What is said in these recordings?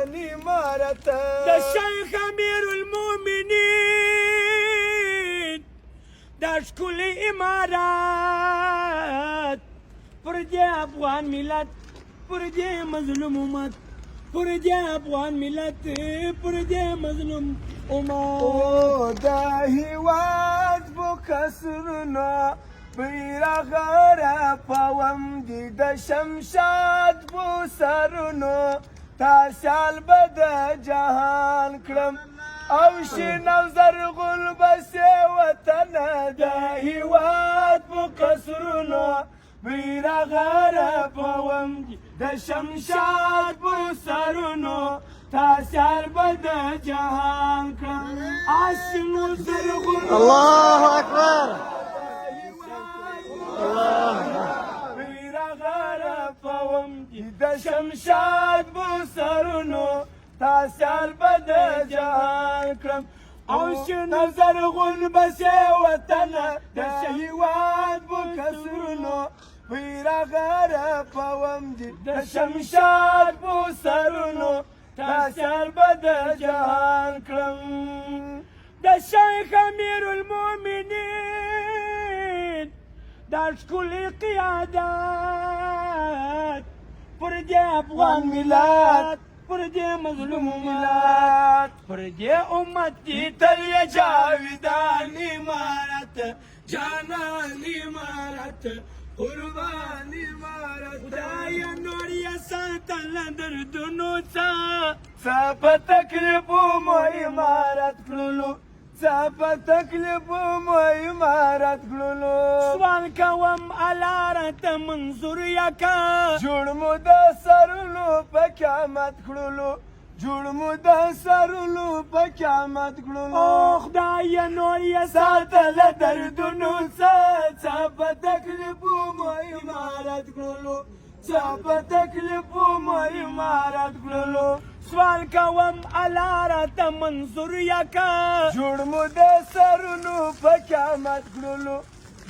جانان امارت د شیخ امیر المؤمنین دا ښکلی امارت پر دې افغان ملت پر دې مظلوم امت پر دې افغان ملت پر دې مظلوم امت او دا هیواد بو کسرونو بیرغ رپوم دي د شمشاد بو سرونو تاسال به د جهان کړم او شین او زرغون بسې وطنه د هیواد بو کسرونو بیرغ رپوم دي د شمشاد بو سرونو تاسال به د جهان کړم شین او زرغون الله اکبر د شمشاد بو سرونو تاسال به د جهان کړم او شین زرغون بسې وطنه د هیواد بو کسرونو بیرغ رپوم دي د شمشاد بو سرونو تاسال به د جهان کړم د شیخ امیر المؤمنین دا ښکلی قیادت پر دې افغان ملت پر دې مظلوم ملت پر دې امت دي تل یې جاویدان امارت جانان امارت قربان امارت خدایه نور یې ساتل دردونو څه په تکلیفو مو امارت کړلو په تکلیفو مو امارت کړلو سوال کوم الله ته منظور یکه جوړ مو د سرونو په قیامت کړلو جوړ مو د سرونو په قیامت کړلو او خدایه نور یې ساتل دردونو څه په تکلیفو مو امارت کړلو په تکلیفو مو امارت کړلو سوال کوم الله راته منظور یکه جوړ مو د سرونو په قیامت کړلو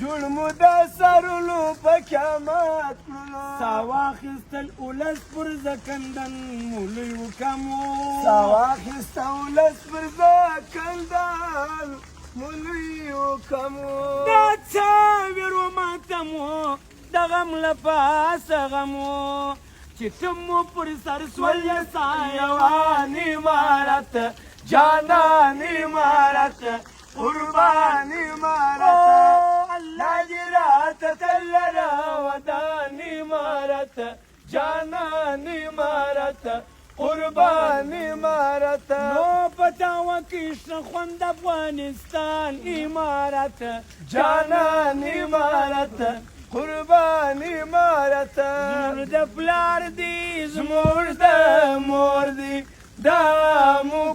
جوړ مو د سرونو په قیامت کړلو سا واخیستل اولس پر زکندن مولوی وکمو سا واخیسته اولس پر زکندن مولوی وکمو دا څه ویرو ماتمو د غم له پاسه غمو چې ته مو پر سر سول یې سایوان امارت جانان امارت قربان امارت الله دې راته تل راودان امارت جانان امارت قربان امارت نو پتا وکیش خوند افغانستان امارت جانان امارت قربان امارت زموږ د پلار دی زموږ د مور دی دا مور